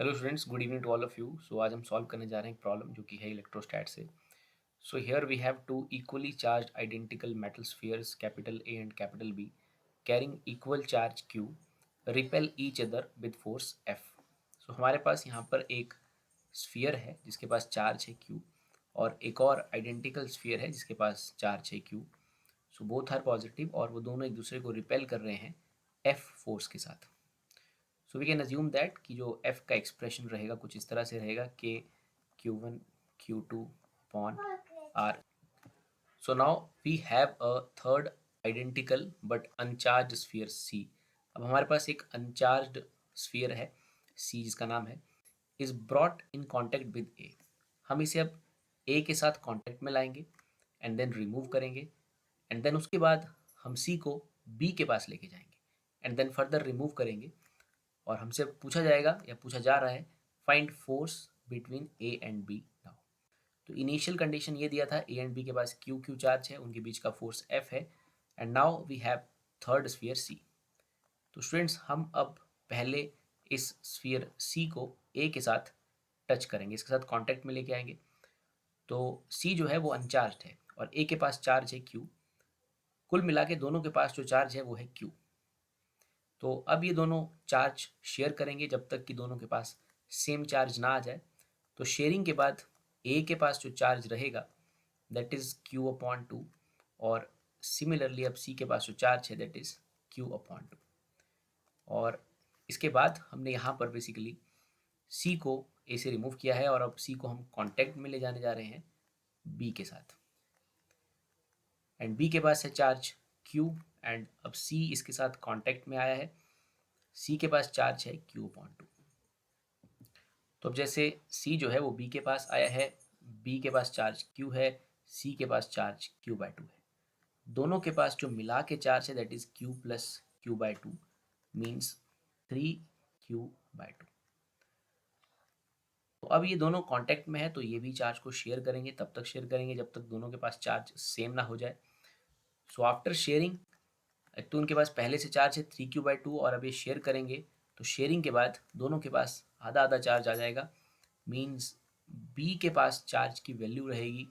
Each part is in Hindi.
Hello students, good evening to all of you. So आज हम सॉल्व करने जा रहे हैं एक प्रॉब्लम जो कि है इलेक्ट्रोस्टैट से। So here we have two equally charged identical metal spheres capital A and capital B carrying equal charge Q repel each other with force F. So हमारे पास यहाँ पर एक स्फीयर है जिसके पास चार्ज है क्यू, और एक और आइडेंटिकल स्फीयर है जिसके पास चार्ज है Q. So both are positive और वो दोनों एक दूसरे को रिपेल कर रहे हैं एफ फोर्स के साथ। So we can assume that कि जो एफ का एक्सप्रेशन रहेगा कुछ इस तरह से रहेगा के Q1 Q2 upon R. So now we have a third identical but uncharged sphere C. अब हमारे पास एक अनचार्ज स्फीयर है सी जिसका नाम है is brought in contact with A. हम इसे अब ए के साथ कॉन्टेक्ट में लाएंगे एंड देन रिमूव करेंगे, एंड देन उसके बाद हम सी को बी के पास लेके जाएंगे एंड देन फर्दर रिमूव करेंगे। और हमसे पूछा जाएगा या पूछा जा रहा है find force between A and B now. तो इनिशियल कंडीशन ये दिया था ए एंड बी के पास क्यू क्यू चार्ज है, उनके बीच का फोर्स एफ है, and now we have third sphere C. तो स्टूडेंट्स हम अब पहले इस स्फीयर सी को ए के साथ टच करेंगे, इसके साथ कांटेक्ट में लेके आएंगे। तो सी जो है वो अनचार्ज है और ए के पास चार्ज है क्यू। कुल मिला के दोनों के पास जो चार्ज है वो है क्यू। तो अब ये दोनों चार्ज शेयर करेंगे जब तक कि दोनों के पास सेम चार्ज ना आ जाए। तो शेयरिंग के बाद ए के पास जो चार्ज रहेगा that is Q upon two, और सिमिलरली अब सी के पास जो चार्ज है that is Q upon two. और इसके बाद हमने यहाँ पर बेसिकली सी को ए से रिमूव किया है और अब सी को हम कॉन्टेक्ट में ले जाने जा रहे हैं बी के साथ, एंड बी के पास है चार्ज क्यू, एंड अब सी इसके साथ कॉन्टेक्ट में आया है, सी के पास चार्ज है क्यू अपॉन टू। तो अब जैसे सी जो है वो बी के पास आया है, बी के पास चार्ज क्यू है, सी के पास चार्ज क्यू बाय टू है, दोनों के पास जो मिला के चार्ज है that is Q plus Q by two means 3Q/2। तो अब ये दोनों कांटेक्ट में है तो ये भी चार्ज को शेयर करेंगे, तब तक शेयर करेंगे जब तक दोनों के पास चार्ज सेम ना हो जाए। सो आफ्टर शेयरिंग, एक तो उनके पास पहले से चार्ज है 3Q/2 और अब ये शेयर करेंगे तो शेयरिंग के बाद दोनों के पास आधा आधा चार्ज आ जाएगा, मीन्स बी के पास चार्ज की वैल्यू रहेगी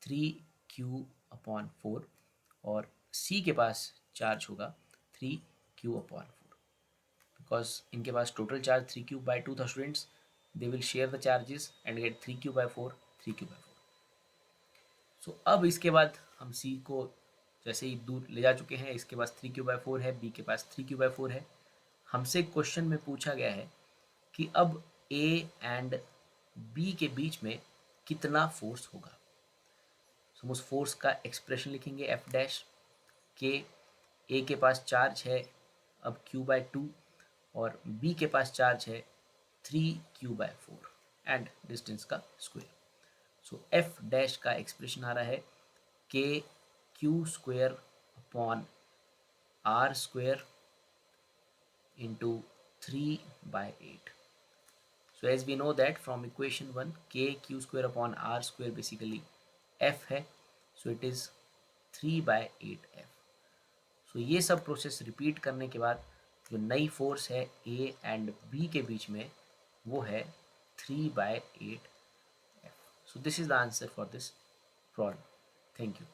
3Q/4 और सी के पास चार्ज होगा 3Q/4। बिकॉज इनके पास टोटल चार्ज 3Q/2 था students, they will share the charges and get 3Q/4 3Q/4। So अब इसके बाद हम सी को जैसे ही दूर ले जा चुके हैं, इसके पास 3Q/4 है, बी के पास 3Q/4 है। हमसे क्वेश्चन में पूछा गया है कि अब ए एंड बी के बीच में कितना फोर्स होगा। हम उस फोर्स का एक्सप्रेशन लिखेंगे एफ डैश के। ए के पास चार्ज है अब Q/2 और बी के पास चार्ज है 3Q/4 एंड डिस्टेंस का स्क्वायर। सो एफ डैश का एक्सप्रेशन आ रहा है K Q square upon R square into 3/8। So as we know that from equation 1 k q square upon r square basically f है, so it is 3/8f। so ये सब प्रोसेस रिपीट करने के बाद जो नई फोर्स है ए एंड बी के बीच में वो है 3/8f। so this is the answer for this problem. Thank you.